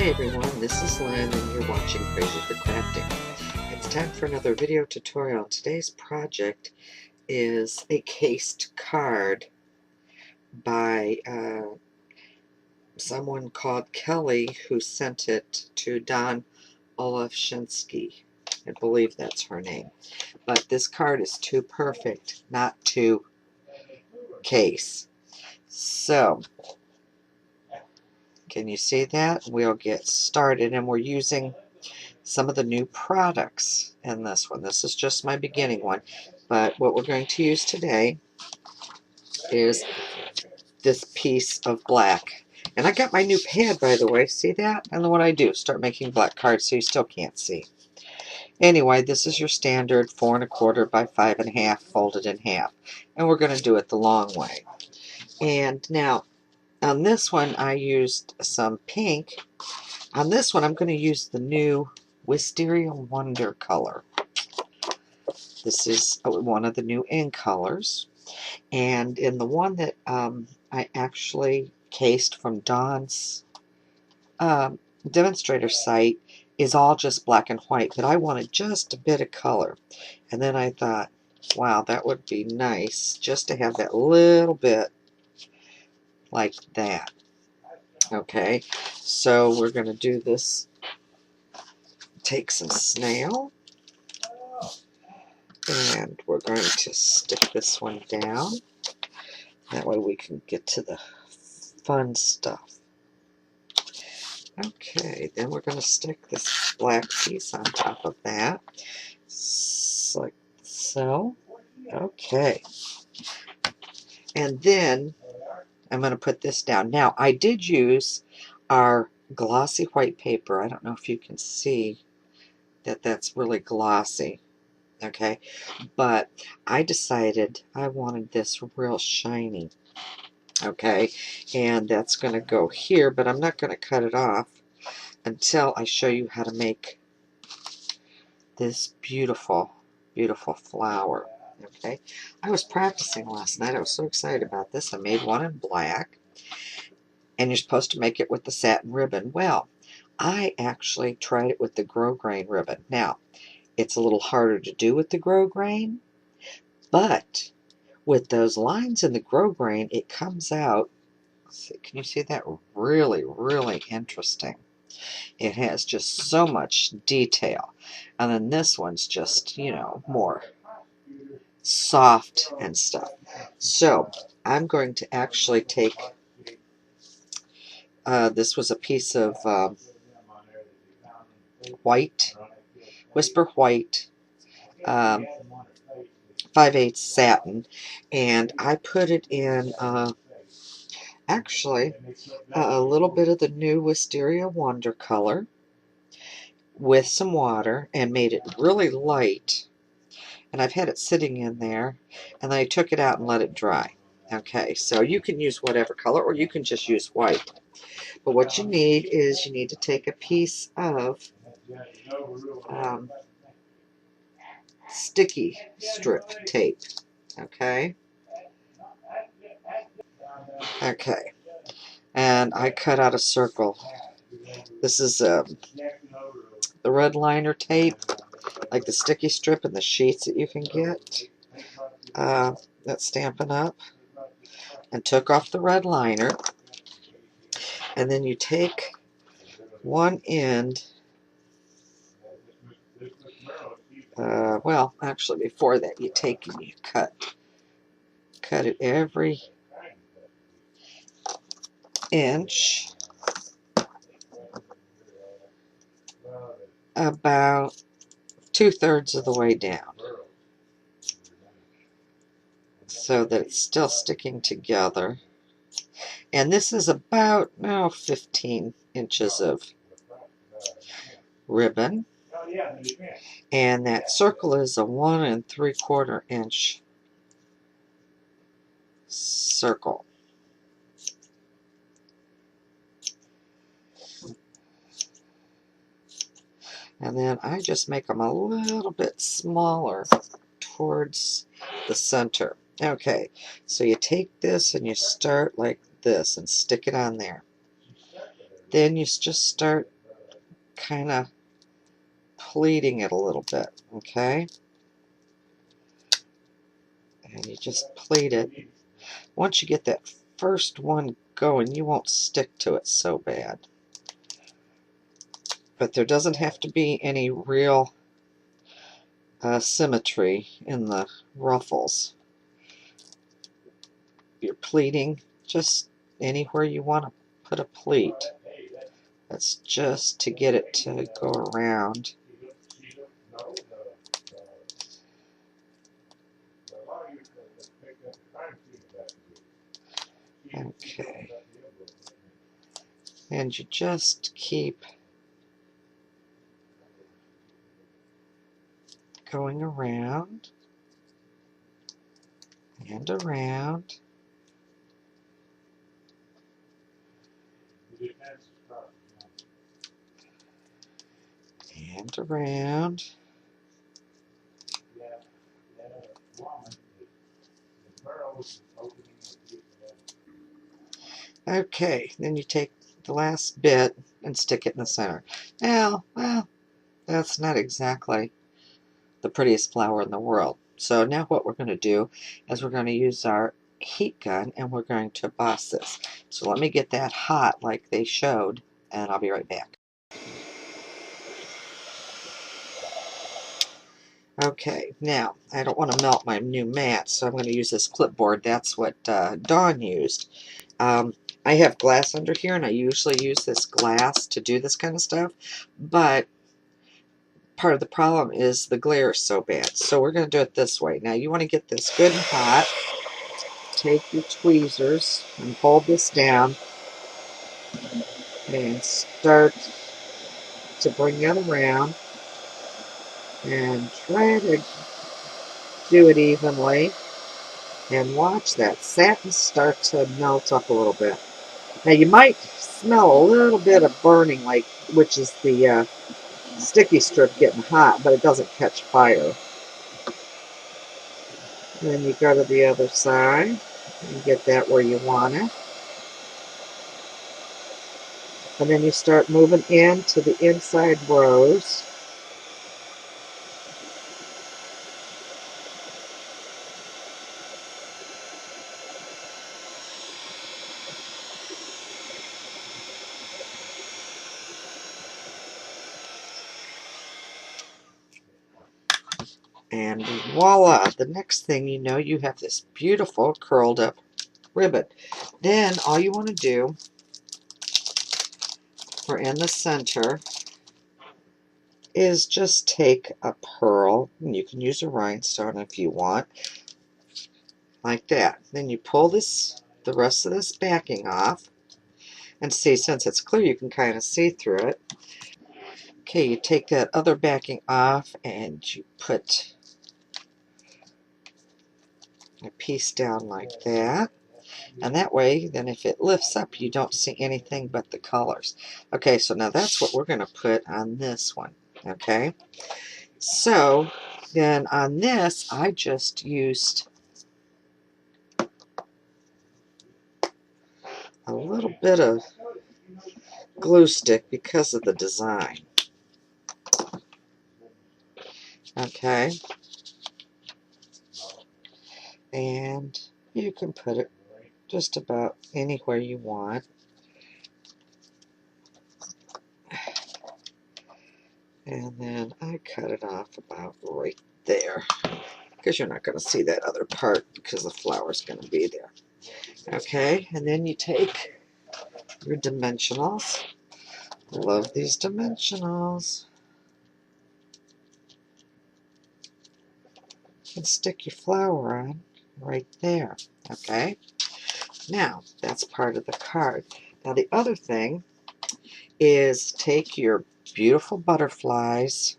Hi everyone, this is Lynn and you're watching Crazy for Crafting. It's time for another video tutorial. Today's project is a cased card by someone called Kelly, who sent it to Dawn Olshefski. I believe that's her name. But this card is too perfect not to case. So, can you see that? We'll get started, and we're using some of the new products in this one. This is just my beginning one, but what we're going to use today is this piece of black. And I got my new pad, by the way. See that? And then what I do, start making black cards so you still can't see. Anyway, this is your standard 4 1/4 by 5 1/2 folded in half. And we're going to do it the long way. And now, on this one, I used some pink. On this one, I'm going to use the new Wisteria Wonder color. This is one of the new in colors. And in the one that I actually cased from Dawn's demonstrator site is all just black and white, but I wanted just a bit of color. And then I thought, wow, that would be nice just to have that little bit like that. Okay, so we're going to do this. Take some snail, and we're going to stick this one down. That way we can get to the fun stuff. Okay, then we're going to stick this black piece on top of that, like so. Okay, and then I'm going to put this down. Now, I did use our glossy white paper. I don't know if you can see that that's really glossy. Okay, but I decided I wanted this real shiny. Okay, and that's going to go here, but I'm not going to cut it off until I show you how to make this beautiful, beautiful flower. Okay, I was practicing last night. I was so excited about this. I made one in black, and you're supposed to make it with the satin ribbon. Well, I actually tried it with the grosgrain ribbon. Now, it's a little harder to do with the grosgrain, but with those lines in the grosgrain, it comes out, see, can you see that? Really, really interesting. It has just so much detail. And then this one's just, you know, more soft and stuff. So I'm going to actually take, this was a piece of white, Whisper White, 5/8 satin, and I put it in actually a little bit of the new Wisteria Wonder color with some water and made it really light, and I've had it sitting in there, and then I took it out and let it dry. Okay, so you can use whatever color, or you can just use white, but what you need is you need to take a piece of sticky strip tape. Okay, and I cut out a circle. This is the red liner tape, like the sticky strip and the sheets that you can get. That's Stampin' Up. And took off the red liner. And then you take one end, well, actually before that, you take and you cut it every inch, about 2/3 of the way down, so that it's still sticking together. And this is about 15 inches of ribbon, and that circle is a 1 3/4 inch circle. And then I just make them a little bit smaller towards the center. Okay, so you take this and you start like this and stick it on there. then you just start kind of pleating it a little bit, okay? And you just pleat it. Once you get that first one going, you won't stick to it so bad. But there doesn't have to be any real symmetry in the ruffles. You're pleating just anywhere you want to put a pleat. That's just to get it to go around. Okay. And you just keep going around and around. And around. Okay, then you take the last bit and stick it in the center. Now, well, that's not exactly the prettiest flower in the world. So now what we're going to do is we're going to use our heat gun and we're going to emboss this. So let me get that hot like they showed, and I'll be right back. Okay, now I don't want to melt my new mat, so I'm going to use this clipboard. That's what Dawn used. I have glass under here, and I usually use this glass to do this kind of stuff, but part of the problem is the glare is so bad. So we're going to do it this way. Now you want to get this good and hot. Take your tweezers and hold this down and start to bring it around and try to do it evenly, and watch that satin start to melt up a little bit. Now you might smell a little bit of burning, like, which is the sticky strip getting hot, but it doesn't catch fire. And then you go to the other side and get that where you want it. And then you start moving into the inside rows. And voila, the next thing you know, you have this beautiful curled up ribbon. Then all you want to do for in the center is just take a pearl, and you can use a rhinestone if you want, like that. Then you pull the rest of this backing off, and see, since it's clear, you can kind of see through it. Okay, you take that other backing off and you put a piece down like that. And that way, then if it lifts up, you don't see anything but the colors. Okay, so now that's what we're going to put on this one. Okay, so then on this, I just used a little bit of glue stick because of the design. Okay, and you can put it just about anywhere you want. And then I cut it off about right there, because you're not going to see that other part because the flower's going to be there. Okay, and then you take your dimensionals. Love these dimensionals. And stick your flower on right there. Okay, now that's part of the card. Now the other thing is take your beautiful butterflies,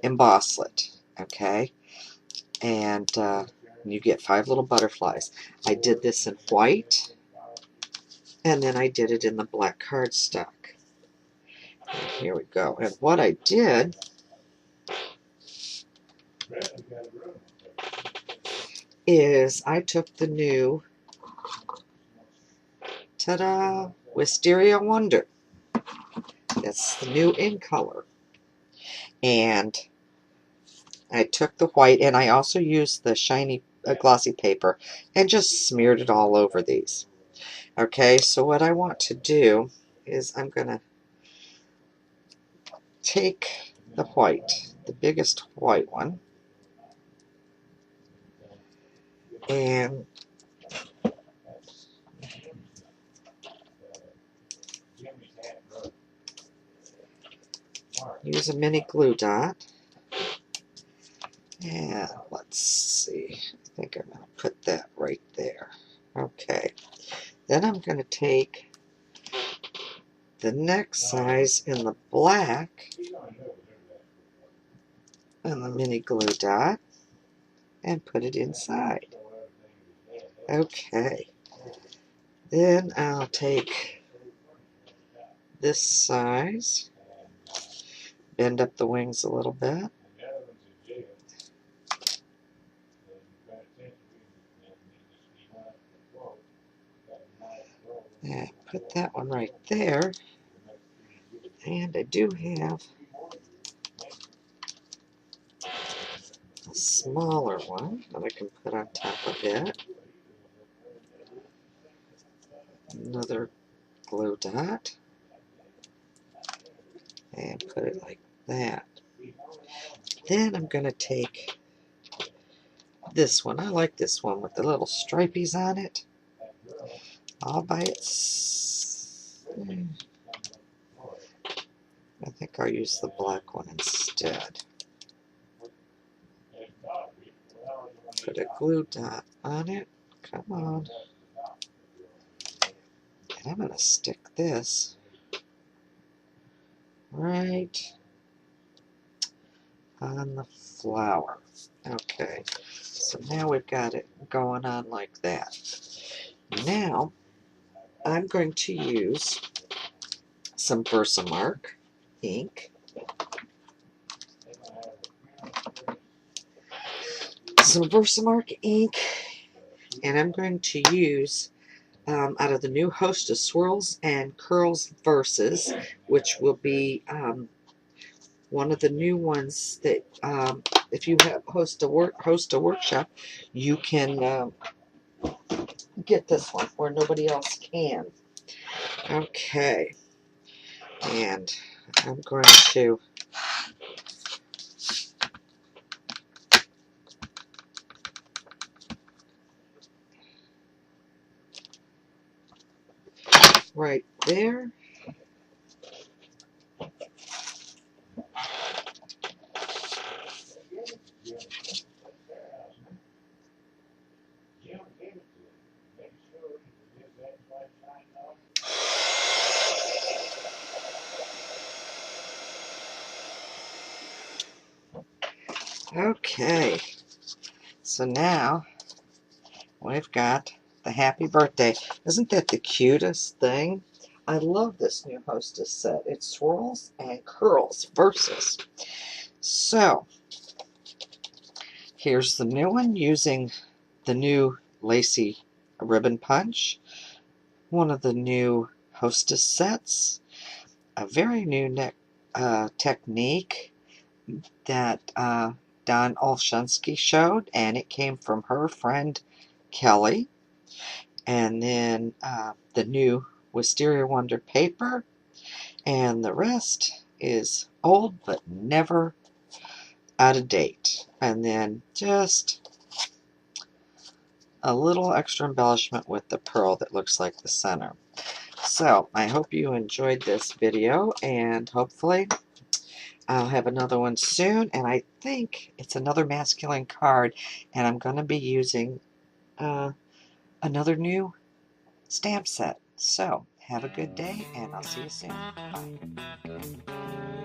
emboss it. Okay, and you get 5 little butterflies. I did this in white, and then I did it in the black cardstock. And here we go. And what I did is I took the new, ta-da, Wisteria Wonder. That's the new in color. And I took the white, and I also used the shiny glossy paper and just smeared it all over these. Okay, so what I want to do is I'm going to take the white, the biggest white one, and use a mini glue dot. And let's see, I think I'm going to put that right there. Okay, then I'm going to take the next size in the black and the mini glue dot and put it inside. Okay, then I'll take this size, bend up the wings a little bit, and put that one right there. And I do have a smaller one that I can put on top of it. Another glue dot. And put it like that. Then I'm going to take this one. I like this one with the little stripies on it. All by its... I think I'll use the black one instead. Put a glue dot on it. Come on. And I'm going to stick this right on the flower. Okay, so now we've got it going on like that. Now, I'm going to use some Versamark ink. Some Versamark ink, and I'm going to use out of the new Hostess Swirls and Curls Verses, which will be one of the new ones that if you host a workshop, you can get this one where nobody else can. Okay, and I'm going to right there. Okay, so now we've got the happy birthday. Isn't that the cutest thing? I love this new Hostess set. It's Swirls and Curls Versus. So, here's the new one using the new lacy ribbon punch, one of the new Hostess sets, a very new technique that Dawn Olshefski showed, and it came from her friend Kelly. And then the new Wisteria Wonder paper, and the rest is old but never out of date. And then just a little extra embellishment with the pearl that looks like the center. So I hope you enjoyed this video, and hopefully I'll have another one soon. And I think it's another masculine card, and I'm going to be using another new stamp set. So have a good day, and I'll see you soon. Bye.